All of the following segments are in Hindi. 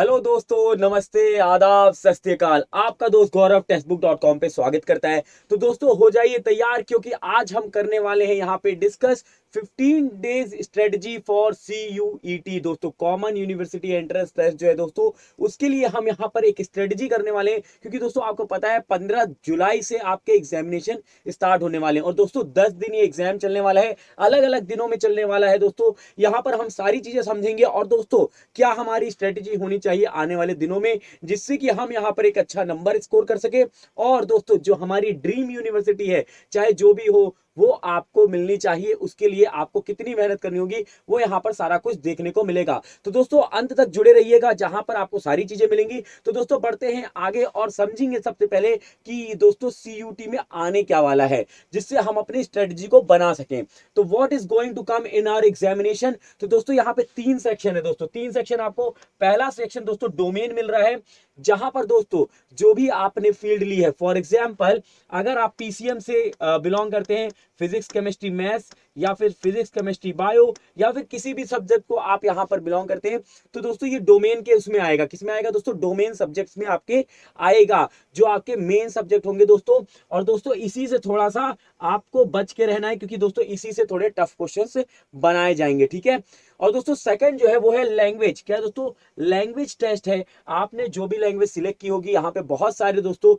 हेलो दोस्तों, नमस्ते, आदाब, सत श्री अकाल। आपका दोस्त गौरव टेक्स्टबुक.com पे स्वागत करता है। तो दोस्तों हो जाइए तैयार, क्योंकि आज हम करने वाले हैं यहाँ पे discuss 15 days strategy for CUET। दोस्तों कॉमन यूनिवर्सिटी एंट्रेंस टेस्ट जो है दोस्तों, उसके लिए हम यहाँ पर एक स्ट्रेटजी करने वाले हैं। क्योंकि दोस्तों आपको पता है 15 जुलाई से आपके एग्जामिनेशन स्टार्ट होने वाले हैं और दोस्तों 10 दिन ये एग्जाम चलने वाला है, अलग अलग दिनों में चलने वाला है। दोस्तों यहाँ पर हम सारी चीजें समझेंगे और दोस्तों क्या हमारी स्ट्रेटेजी होनी चाहिए आने वाले दिनों में, जिससे कि हम यहाँ पर एक अच्छा नंबर स्कोर कर सके। और दोस्तों जो हमारी ड्रीम यूनिवर्सिटी है, चाहे जो भी हो, वो आपको मिलनी चाहिए। उसके लिए आपको कितनी मेहनत करनी होगी वो यहाँ पर सारा कुछ देखने को मिलेगा। तो दोस्तों अंत तक जुड़े रहिएगा, जहां पर आपको सारी चीजें मिलेंगी। तो दोस्तों बढ़ते हैं आगे और समझेंगे सबसे पहले कि दोस्तों CUT में आने क्या वाला है, जिससे हम अपनी स्ट्रेटजी को बना सकें। तो what is going to come in our examination. तो दोस्तों यहाँ पे 3 सेक्शन है। दोस्तों 3 सेक्शन आपको, पहला सेक्शन दोस्तों डोमेन मिल रहा है, जहां पर दोस्तों जो भी आपने फील्ड ली है, फॉर एग्जांपल अगर आप PCM से बिलोंग करते हैं, फिजिक्स केमिस्ट्री मैथ्स, या फिर फिजिक्स केमिस्ट्री बायो, या फिर किसी भी सब्जेक्ट को आप यहां पर बिलोंग करते हैं, तो दोस्तों ये डोमेन के उसमें आएगा। किसमें आएगा दोस्तों? डोमेन सब्जेक्ट्स में आपके आएगा, जो आपके मेन सब्जेक्ट होंगे दोस्तों। और दोस्तों इसी से थोड़ा सा आपको बच के रहना है, क्योंकि दोस्तों इसी से थोड़े टफ क्वेश्चंस बनाए जाएंगे, ठीक है। और दोस्तों सेकंड जो है वो है लैंग्वेज। क्या दोस्तों? लैंग्वेज टेस्ट है। आपने जो भी लैंग्वेज सिलेक्ट की होगी, यहाँ पे बहुत सारे दोस्तों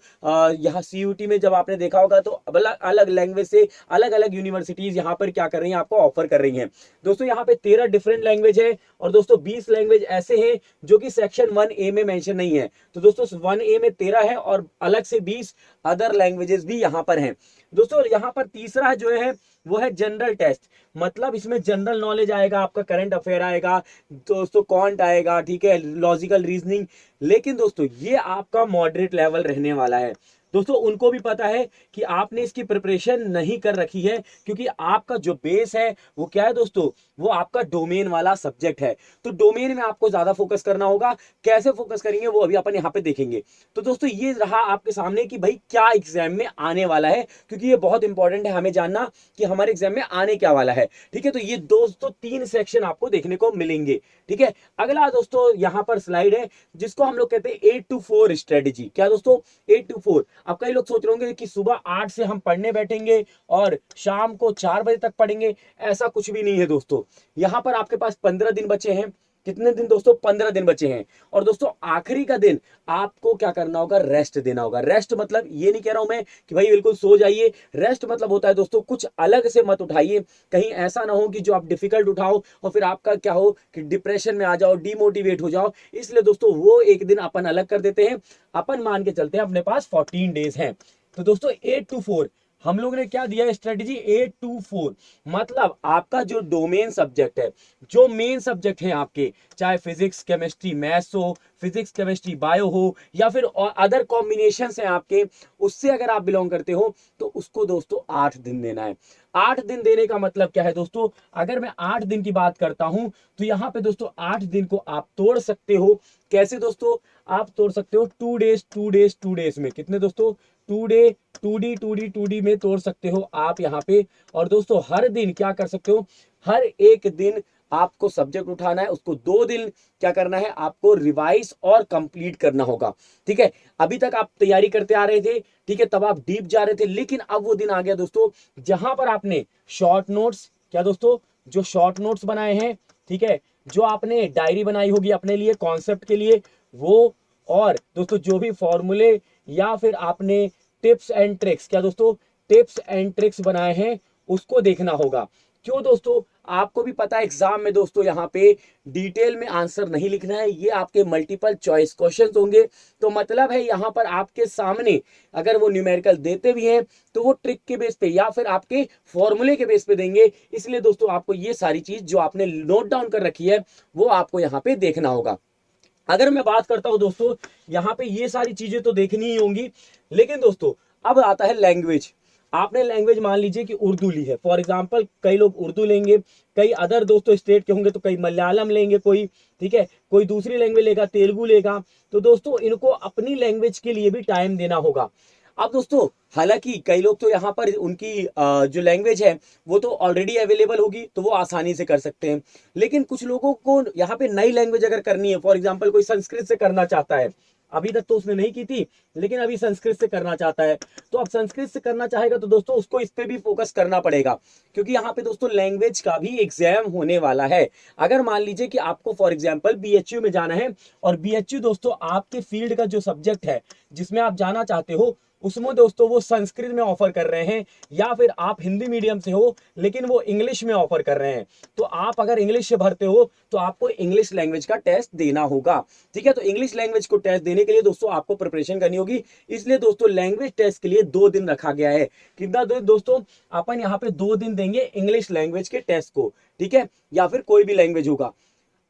यहाँ CUT में जब आपने देखा होगा तो अलग अलग लैंग्वेज से अलग अलग यूनिवर्सिटीज यहाँ पर क्या कर रही हैं, आपको ऑफर कर रही हैं। दोस्तों यहाँ पे 13 डिफरेंट लैंग्वेज है और दोस्तों 20 लैंग्वेज ऐसे हैं जो कि सेक्शन 1A में मेंशन नहीं है। तो दोस्तों 1A में 13 है और अलग से 20 अदर लैंग्वेजेस भी यहाँ पर हैं। दोस्तों यहाँ पर तीसरा जो है वो है जनरल टेस्ट। मतलब इसमें जनरल नॉलेज आएगा, आपका करंट अफेयर आएगा, दोस्तों कॉन्ट आएगा, ठीक है, लॉजिकल रीजनिंग। लेकिन दोस्तों ये आपका मॉडरेट लेवल रहने वाला है। दोस्तों उनको भी पता है कि आपने इसकी प्रिपरेशन नहीं कर रखी है, क्योंकि आपका जो बेस है वो क्या है दोस्तों? वो आपका डोमेन वाला सब्जेक्ट है। तो डोमेन में आपको ज्यादा फोकस करना होगा। कैसे फोकस करेंगे वो अभी अपन यहाँ पे देखेंगे। तो दोस्तों ये रहा आपके सामने कि भाई क्या एग्जाम में आने वाला है, क्योंकि ये बहुत इंपॉर्टेंट है हमें जानना कि हमारे एग्जाम में आने क्या वाला है, ठीक है। तो ये दोस्तों 3 सेक्शन आपको देखने को मिलेंगे, ठीक है। अगला दोस्तों यहाँ पर स्लाइड है, जिसको हम लोग कहते हैं 8 to 4 स्ट्रेटेजी। क्या दोस्तों? 8 to 4। अब कई लोग सोच रहे होंगे कि सुबह 8 से हम पढ़ने बैठेंगे और शाम को 4 बजे तक पढ़ेंगे। ऐसा कुछ भी नहीं है दोस्तों। यहां पर आपके पास 15 दिन बचे हैं। कितने दिन दोस्तों? 15 दिन बचे हैं। और दोस्तों आखिरी का दिन आपको क्या करना होगा? रेस्ट देना होगा। रेस्ट मतलब ये नहीं कह रहा हूं मैं कि भाई बिल्कुल सो जाइए। रेस्ट मतलब होता है दोस्तों कुछ अलग से मत उठाइए। कहीं ऐसा ना हो कि जो आप डिफिकल्ट उठाओ और फिर आपका क्या हो कि डिप्रेशन में आ जाओ, डिमोटिवेट हो जाओ। इसलिए दोस्तों वो एक दिन अपन अलग कर देते हैं। अपन मान के चलते हैं अपने पास 14 डेज हैं। तो दोस्तों 8 to 4 हम लोग ने क्या दिया है स्ट्रेटेजी? 8 to 4 मतलब आपका जो डोमेन सब्जेक्ट है, जो मेन सब्जेक्ट है आपके, चाहे फिजिक्स केमिस्ट्री मैथ्स हो, फिजिक्स केमिस्ट्री बायो हो, या फिर अदर कॉम्बिनेशन हैं आपके, उससे अगर आप बिलोंग करते हो, तो उसको दोस्तों 8 दिन देना है। 8 दिन देने का मतलब क्या है दोस्तों? अगर मैं 8 दिन की बात करता हूं, तो यहां पे दोस्तों 8 दिन को आप तोड़ सकते हो। कैसे दोस्तों आप तोड़ सकते हो? 2 डेज 2 डेज 2 डेज में। कितने दोस्तों? 2 डे 2D 2D 2D में तोड़ सकते हो आप यहाँ पे। और दोस्तों हर दिन क्या कर सकते हो? हर एक दिन आपको सब्जेक्ट उठाना है, उसको 2 दिन क्या करना है? आपको रिवाइज और कंप्लीट करना होगा, ठीक है। अभी तक आप तैयारी करते आ रहे थे, ठीक है, तब आप डीप जा रहे थे, लेकिन अब वो दिन आ गया दोस्तों जहां पर आपने शॉर्ट नोट्स, क्या दोस्तों? जो शॉर्ट नोट्स बनाए हैं, ठीक है, जो आपने डायरी बनाई होगी अपने लिए कॉन्सेप्ट के लिए, वो, और दोस्तों जो भी फॉर्मूले या फिर आपने टिप्स एंड ट्रिक्स, क्या दोस्तों? टिप्स एंड ट्रिक्स बनाए हैं, उसको देखना होगा। क्यों दोस्तों? आपको भी पता है एग्जाम में दोस्तों यहाँ पे डिटेल में आंसर नहीं लिखना है, ये आपके मल्टीपल चॉइस क्वेश्चंस होंगे। तो मतलब है यहाँ पर आपके सामने अगर वो न्यूमेरिकल देते भी हैं, तो वो ट्रिक के बेस पे या फिर आपके फॉर्मूले के बेस पे देंगे। इसलिए दोस्तों आपको ये सारी चीज जो आपने नोट डाउन कर रखी है, वो आपको यहाँ पे देखना होगा। अगर मैं बात करता हूं दोस्तों, यहां पे ये सारी चीजें तो देखनी ही होंगी, लेकिन दोस्तों अब आता है लैंग्वेज। आपने लैंग्वेज मान लीजिए कि उर्दू ली है, फॉर एग्जांपल कई लोग उर्दू लेंगे, कई अदर दोस्तों स्टेट के होंगे तो कई मलयालम लेंगे, कोई, ठीक है, कोई दूसरी लैंग्वेज लेगा, तेलुगु लेगा। तो दोस्तों इनको अपनी लैंग्वेज के लिए भी टाइम देना होगा। अब दोस्तों हालांकि कई लोग तो यहाँ पर उनकी जो लैंग्वेज है वो तो ऑलरेडी अवेलेबल होगी, तो वो आसानी से कर सकते हैं। लेकिन कुछ लोगों को यहाँ पे नई लैंग्वेज अगर करनी है, फॉर एग्जांपल कोई संस्कृत से करना चाहता है, अभी तक तो उसने नहीं की थी लेकिन अभी संस्कृत से करना चाहता है, तो अब संस्कृत से करना चाहेगा तो दोस्तों उसको इस पे भी फोकस करना पड़ेगा, क्योंकि यहाँ पे दोस्तों लैंग्वेज का भी एग्जाम होने वाला है। अगर मान लीजिए कि आपको फॉर एग्जांपल बीएचयू में जाना है, और बीएचयू दोस्तों आपके फील्ड का जो सब्जेक्ट है जिसमें आप जाना चाहते हो, उसमें दोस्तों वो संस्कृत में ऑफर कर रहे हैं, या फिर आप हिंदी मीडियम से हो लेकिन वो इंग्लिश में ऑफर कर रहे हैं, तो आप अगर इंग्लिश से भरते हो तो आपको इंग्लिश लैंग्वेज का टेस्ट देना होगा। ठीक है, तो इंग्लिश लैंग्वेज को टेस्ट देने के लिए दोस्तों आपको प्रिपरेशन करनी होगी। इसलिए दोस्तों लैंग्वेज टेस्ट के लिए 2 दिन रखा गया है। कितना दोस्तों, अपन यहाँ पे 2 दिन देंगे इंग्लिश लैंग्वेज के टेस्ट को, ठीक है, या फिर कोई भी लैंग्वेज होगा।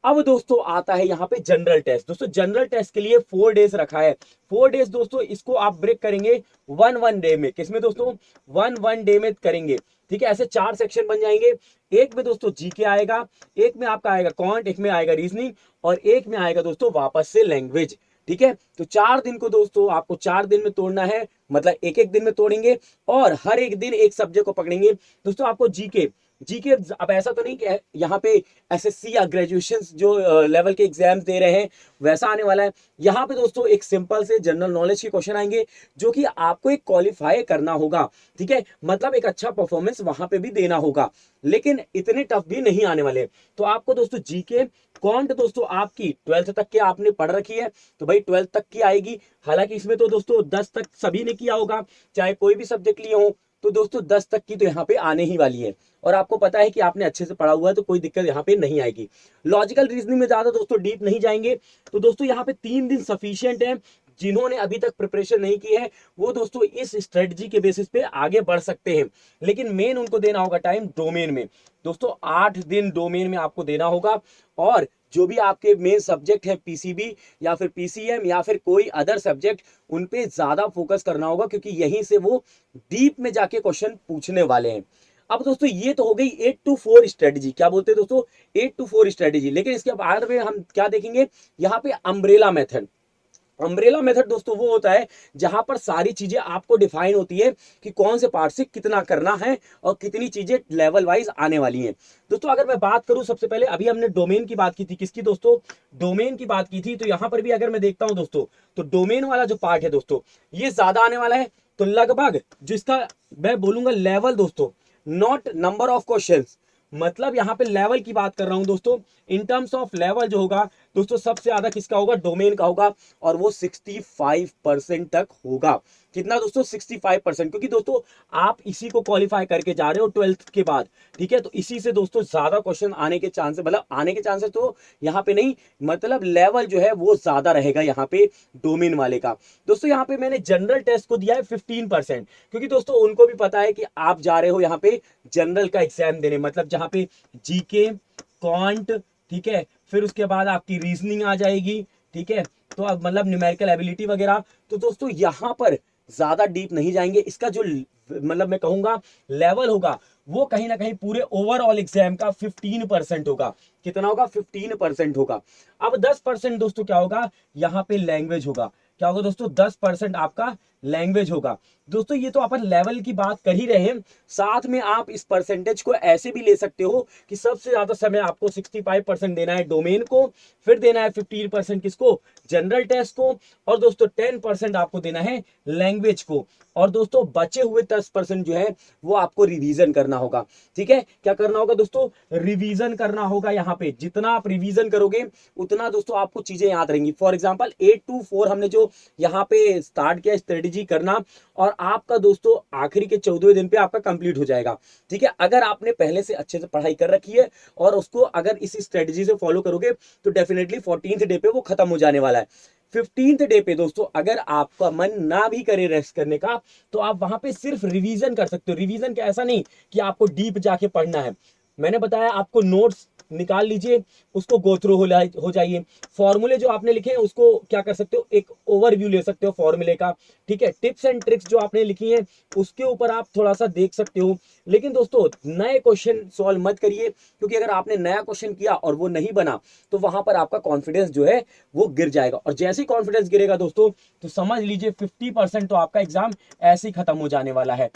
अब दोस्तों आता है यहाँ पे जनरल टेस्ट। दोस्तों जनरल टेस्ट के लिए 4 डेज रखा है। 4 डेज दोस्तों इसको आप ब्रेक करेंगे 1 डे में। किसमें दोस्तों? 1 डे में करेंगे। ठीक है, ऐसे 4 सेक्शन बन जाएंगे। एक में दोस्तों जीके आएगा, एक में आपका आएगा क्वांट, एक में आएगा रीजनिंग, और एक में आएगा दोस्तों वापस से लैंग्वेज। ठीक है, तो 4 दिन को दोस्तों आपको 4 दिन में तोड़ना है, मतलब एक एक दिन में तोड़ेंगे, और हर एक दिन एक सब्जेक्ट को पकड़ेंगे। दोस्तों आपको जीके जीके अब ऐसा तो नहीं कि यहाँ पे एसएससी या ग्रेजुएशन जो लेवल के एग्जाम्स दे रहे हैं वैसा आने वाला है। यहाँ पे दोस्तों एक सिंपल से जनरल नॉलेज के क्वेश्चन आएंगे जो कि आपको एक क्वालिफाई करना होगा। ठीक है, मतलब एक अच्छा परफॉर्मेंस वहां पे भी देना होगा, लेकिन इतने टफ भी नहीं आने वाले। तो आपको दोस्तों जीके कॉन्ट दोस्तों आपकी 12th तक के आपने पढ़ रखी है तो भाई 12th तक की आएगी। हालांकि इसमें तो दोस्तों 10 तक सभी ने किया होगा, चाहे कोई भी सब्जेक्ट लिए हो, तो दोस्तों 10 तक की तो यहाँ पे आने ही वाली है, और आपको पता है कि आपने अच्छे से पढ़ा हुआ है तो कोई दिक्कत यहाँ पे नहीं आएगी। लॉजिकल रीजनिंग में ज्यादा दोस्तों डीप नहीं जाएंगे। तो दोस्तों यहाँ पे 3 दिन सफिशियंट है। जिन्होंने अभी तक प्रिपरेशन नहीं की है वो दोस्तों इस स्ट्रेटजी के बेसिस पे आगे बढ़ सकते हैं, लेकिन मेन उनको देना होगा टाइम डोमेन में। दोस्तों 8 दिन डोमेन में आपको देना होगा, और जो भी आपके मेन सब्जेक्ट है पीसीबी या फिर पीसीएम या फिर कोई अदर सब्जेक्ट, उन पे ज्यादा फोकस करना होगा, क्योंकि यहीं से वो डीप में जाके क्वेश्चन पूछने वाले हैं। अब दोस्तों ये तो हो गई 8 to 4 स्ट्रेटेजी। क्या बोलते हैं दोस्तों? 8 to 4 स्ट्रेटेजी। लेकिन इसके बाद में हम क्या देखेंगे? यहाँ पे अम्ब्रेला मेथड। अम्ब्रेला मेथड दोस्तों वो होता है जहां पर सारी चीजें आपको डिफाइन होती है कि कौन से पार्ट से कितना करना है और कितनी चीजें लेवल वाइज आने वाली हैं। दोस्तों अगर मैं बात करूं, सबसे पहले अभी हमने डोमेन की बात की थी। किसकी दोस्तों? डोमेन की बात की थी। तो यहां पर भी अगर मैं देखता हूं दोस्तों, तो डोमेन वाला जो पार्ट है दोस्तों ये ज्यादा आने वाला है। तो लगभग जिसका मैं बोलूंगा लेवल दोस्तों, नॉट नंबर ऑफ क्वेश्चंस, मतलब यहां पे लेवल की बात कर रहा हूं दोस्तों। इन टर्म्स ऑफ लेवल जो होगा दोस्तों सबसे ज्यादा किसका होगा? डोमेन का होगा, और वो 65% तक होगा। कितना दोस्तों? 65%। क्योंकि दोस्तों आप इसी को क्वालिफाई करके जा रहे हो 12th के बाद। ठीक है, तो इसी से दोस्तों ज्यादा क्वेश्चन आने के चांसेस, मतलब आने के चांसेस तो यहाँ पे नहीं, मतलब लेवल जो है वो ज्यादा रहेगा यहाँ पे डोमेन वाले का। दोस्तों यहाँ पे मैंने जनरल टेस्ट को दिया है 15%, क्योंकि दोस्तों उनको भी पता है कि आप जा रहे हो यहाँ पे जनरल का एग्जाम देने, मतलब जहां पे जीके क्वांट, ठीक है, फिर उसके बाद आपकी रीजनिंग आ जाएगी। ठीक है, तो अब मतलब न्यूमेरिकल एबिलिटी वगैरह। तो दोस्तों यहां पर ज्यादा डीप नहीं जाएंगे। इसका जो मतलब मैं कहूंगा लेवल होगा वो कहीं ना कहीं पूरे ओवरऑल एग्जाम का 15% होगा। कितना होगा? 15% होगा। अब 10% दोस्तों क्या होगा? यहाँ पे लैंग्वेज होगा। क्या होगा दोस्तों? 10% आपका लैंग्वेज होगा। दोस्तों ये तो अपन लेवल की बात कर ही रहे हैं, साथ में आप इस परसेंटेज को ऐसे भी ले सकते हो कि सबसे ज्यादा समय आपको 65% देना है डोमेन को, फिर देना है 15% किसको? जनरल टेस्ट को, और दोस्तों 10% आपको देना है लैंग्वेज को, और दोस्तों बचे हुए 10% जो है वो आपको रिवीजन करना होगा। ठीक है, क्या करना होगा दोस्तों? रिवीजन करना होगा। यहाँ पे जितना आप रिवीजन करोगे उतना दोस्तों आपको चीजें याद रहेंगी। फॉर एग्जांपल 8 to 4 हमने जो यहाँ पे स्टार्ट किया स्ट्रेटेजी करना, और आपका दोस्तों आखिरी के 14वें दिन पे आपका कंप्लीट हो जाएगा। ठीक है, अगर आपने पहले से अच्छे से पढ़ाई कर रखी है और उसको अगर इस स्ट्रेटेजी से फॉलो करोगे तो डेफिनेटली 14th डे पे वो खत्म हो जाने वाला है। 15th डे पे दोस्तों अगर आपका मन ना भी करे रेस्ट करने का, तो आप वहां पे सिर्फ रिवीजन कर सकते हो। रिवीजन क्या, ऐसा नहीं कि आपको डीप जाके पढ़ना है। मैंने बताया आपको नोट्स निकाल लीजिए, उसको गो थ्रू हो जाइए। फॉर्मूले जो आपने लिखे हैं उसको क्या कर सकते हो, एक ओवरव्यू ले सकते हो फॉर्मूले का, ठीक है। टिप्स एंड ट्रिक्स जो आपने लिखी हैं उसके ऊपर आप थोड़ा सा देख सकते हो। लेकिन दोस्तों नए क्वेश्चन सॉल्व मत करिए, क्योंकि अगर आपने नया क्वेश्चन किया और वो नहीं बना तो वहां पर आपका कॉन्फिडेंस जो है वो गिर जाएगा, और जैसे ही कॉन्फिडेंस गिरेगा दोस्तों तो समझ लीजिए 50% तो आपका एग्जाम ऐसे ही खत्म हो जाने वाला है।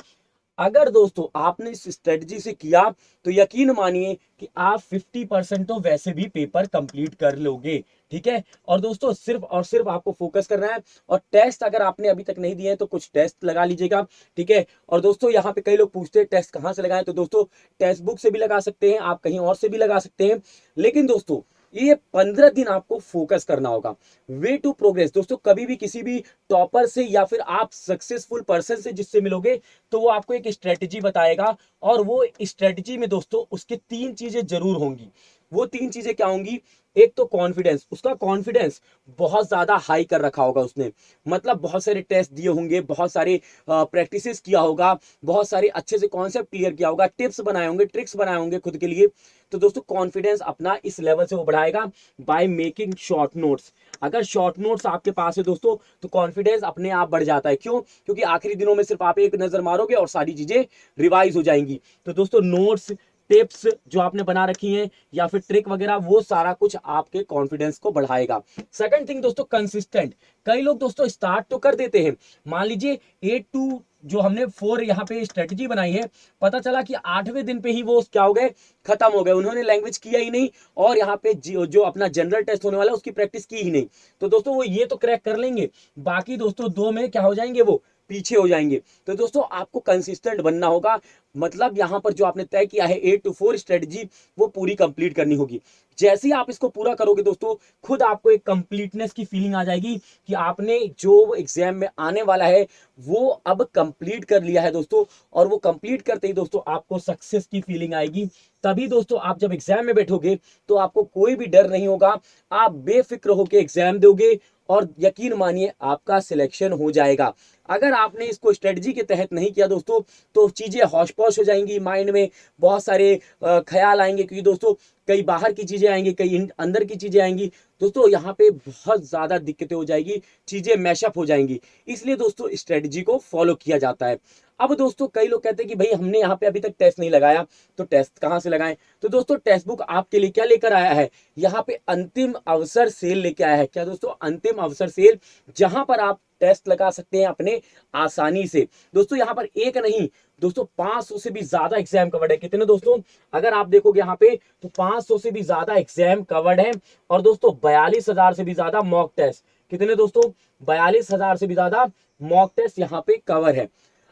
अगर दोस्तों आपने इस स्ट्रेटजी से किया तो यकीन मानिए कि आप 50% तो वैसे भी पेपर कंप्लीट कर लोगे, ठीक है। और दोस्तों सिर्फ और सिर्फ आपको फोकस करना है, और टेस्ट अगर आपने अभी तक नहीं दिए हैं तो कुछ टेस्ट लगा लीजिएगा, ठीक है। और दोस्तों यहाँ पे कई लोग पूछते हैं टेस्ट कहाँ से लगाएं, तो दोस्तों टेक्स्ट बुक से भी लगा सकते हैं, आप कहीं और से भी लगा सकते हैं। लेकिन दोस्तों ये 15 दिन आपको फोकस करना होगा। वे टू प्रोग्रेस दोस्तों, कभी भी किसी भी टॉपर से या फिर आप सक्सेसफुल पर्सन से जिससे मिलोगे तो वो आपको एक स्ट्रेटजी बताएगा, और वो स्ट्रेटजी में दोस्तों उसके 3 चीजें जरूर होंगी। वो 3 चीजें क्या होंगी, एक तो कॉन्फिडेंस, उसका कॉन्फिडेंस बहुत ज्यादा हाई कर रखा होगा उसने, मतलब बहुत सारे टेस्ट दिए होंगे, बहुत सारे प्रैक्टिसेस किया होगा, बहुत सारे अच्छे से कॉन्सेप्ट क्लियर किया होगा, टिप्स बनाए होंगे, ट्रिक्स बनाए होंगे खुद के लिए। तो दोस्तों कॉन्फिडेंस अपना इस लेवल से वो बढ़ाएगा बाय मेकिंग शॉर्ट नोट्स। अगर शॉर्ट नोट्स आपके पास है दोस्तों तो कॉन्फिडेंस अपने आप बढ़ जाता है। क्यों? क्योंकि आखिरी दिनों में सिर्फ आप एक नजर मारोगे और सारी चीजें रिवाइज हो जाएंगी। तो दोस्तों नोट्स, टिप्स जो आपने बना रखी हैं या फिर ट्रिक वगैरह, वो सारा कुछ आपके कॉन्फिडेंस को बढ़ाएगा। सेकंड थिंग दोस्तों, कंसिस्टेंट। कई लोग दोस्तों स्टार्ट तो कर देते हैं, मान लीजिए 8 to जो हमने 4 यहाँ पे स्ट्रेटजी बनाई है, पता चला कि 8वें दिन पे ही वो क्या हो गए, खत्म हो गए, उन्होंने लैंग्वेज किया ही नहीं, और यहाँ पे जो अपना जनरल टेस्ट होने वाला है उसकी प्रैक्टिस की ही नहीं। तो दोस्तों वो ये तो क्रैक कर लेंगे, बाकी दोस्तों 2 में क्या हो जाएंगे, वो पीछे हो जाएंगे। तो दोस्तों आपको कंसिस्टेंट बनना होगा, मतलब यहां पर जो आपने तय किया है 8 to 4 स्ट्रेटजी, वो पूरी कंप्लीट करनी होगी। जैसे ही आप इसको पूरा करोगे दोस्तों, खुद आपको एक कंप्लीटनेस की फीलिंग आ जाएगी कि आपने जो एग्जाम में आने वाला है वो अब कंप्लीट कर लिया है दोस्तों। और वो कंप्लीट करते ही दोस्तों आपको सक्सेस की फीलिंग आएगी। तभी दोस्तों आप जब एग्जाम में बैठोगे तो आपको कोई भी डर नहीं होगा, आप बेफिक्र होकर एग्जाम दोगे, और यकीन मानिए आपका सिलेक्शन हो जाएगा। अगर आपने इसको स्ट्रेटजी के तहत नहीं किया दोस्तों तो चीजें हौश पौश हो जाएंगी, माइंड में बहुत सारे ख्याल आएंगे, क्योंकि दोस्तों कई बाहर की चीजें आएंगी, कई अंदर की चीजें आएंगी दोस्तों, यहाँ पे बहुत ज्यादा दिक्कतें हो जाएगी, चीजें मैशअप हो जाएंगी। इसलिए दोस्तों स्ट्रेटजी को फॉलो किया जाता है। अब दोस्तों कई लोग कहते हैं कि भाई हमने यहाँ पे अभी तक टेस्ट नहीं लगाया, तो टेस्ट कहाँ से लगाएं। तो दोस्तों टेक्स्ट बुक आपके लिए क्या लेकर आया है, यहाँ पे अंतिम अवसर सेल लेके आया है। क्या दोस्तों? अंतिम अवसर सेल, जहां पर आप टेस्ट लगा सकते हैं अपने आसानी से। दोस्तों यहाँ पर एक नहीं दोस्तों 500 से भी ज्यादा एग्जाम कवर्ड है। कितने दोस्तों? अगर आप देखोगे यहाँ पे तो 500 से भी ज्यादा एग्जाम कवर्ड है, और दोस्तों 42,000 से भी ज्यादा मॉक टेस्ट। कितने दोस्तों? 42,000 से भी ज्यादा मॉक टेस्ट यहाँ पे कवर है।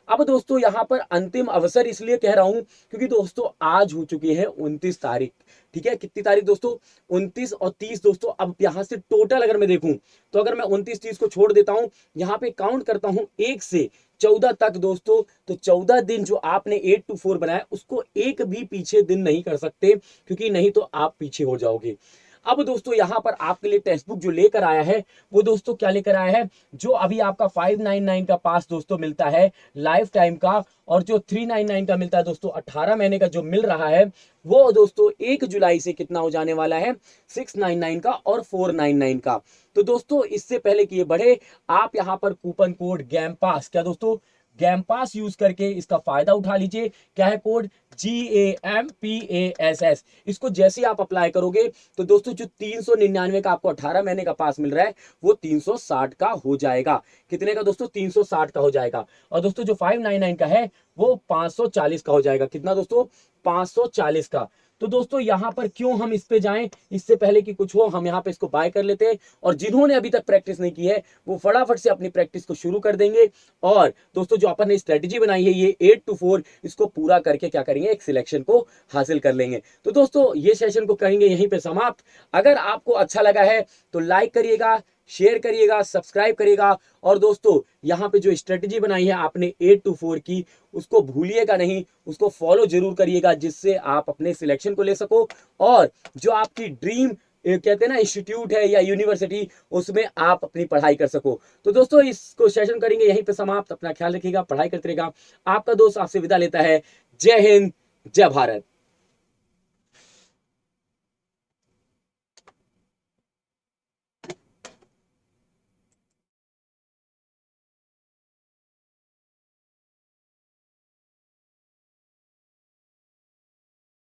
अब दोस्तों यहां पर अंतिम अवसर इसलिए कह रहा हूं क्योंकि दोस्तों आज हो चुकी है 29 तारीख, ठीक है। कितनी तारीख दोस्तों? 29 और 30 दोस्तों। अब यहां से टोटल अगर मैं देखूं तो अगर मैं 29 30 को छोड़ देता हूं, यहां पे काउंट करता हूं 1 से 14 तक दोस्तों, तो 14 दिन जो आपने 8 to 4 बनाया उसको एक भी पीछे दिन नहीं कर सकते, क्योंकि नहीं तो आप पीछे हो जाओगे। अब दोस्तों यहां पर आपके लिए टेक्स्ट बुक जो लेकर आया है वो दोस्तों क्या लेकर आया है, जो अभी आपका 599 का पास दोस्तों मिलता है लाइफ टाइम का, और जो 399 का मिलता है दोस्तों 18 महीने का जो मिल रहा है, वो दोस्तों 1 जुलाई से कितना हो जाने वाला है, 699 का और 499 का। तो दोस्तों इससे पहले कि ये बढ़े, आप यहां पर कूपन कोड गेम पास, क्या दोस्तों? गेम पास यूज करके इसका फायदा उठा लीजिए। क्या है कोड? GAMPASS। इसको जैसे ही आप अप्लाई करोगे तो दोस्तों जो 399 का आपको 18 महीने का पास मिल रहा है वो 360 का हो जाएगा। कितने का दोस्तों? 360 का हो जाएगा। और दोस्तों जो 599 का है वो 540 का हो जाएगा। कितना दोस्तों? 540 का। तो दोस्तों यहां पर क्यों हम इस पे जाएं, इससे पहले कि कुछ हो हम यहां पे इसको बाय कर लेते हैं, और जिन्होंने अभी तक प्रैक्टिस नहीं की है वो फटाफट से अपनी प्रैक्टिस को शुरू कर देंगे। और दोस्तों जो अपन ने स्ट्रेटजी बनाई है ये 8 to 4, इसको पूरा करके क्या करेंगे, एक सिलेक्शन को हासिल कर लेंगे। तो दोस्तों ये सेशन को करेंगे यहीं पे समाप्त। अगर आपको अच्छा लगा है तो लाइक करिएगा, शेयर करिएगा, सब्सक्राइब करिएगा, और दोस्तों यहाँ पे जो स्ट्रेटजी बनाई है आपने 8 to 4 की, उसको भूलिएगा नहीं, उसको फॉलो जरूर करिएगा, जिससे आप अपने सिलेक्शन को ले सको, और जो आपकी ड्रीम कहते हैं ना इंस्टीट्यूट है या यूनिवर्सिटी, उसमें आप अपनी पढ़ाई कर सको। तो दोस्तों इसको सेशन करेंगे यहीं पे समाप्त। अपना ख्याल रखिएगा, पढ़ाई करते रहेगा। आपका दोस्त आपसे विदा लेता है। जय हिंद, जय भारत।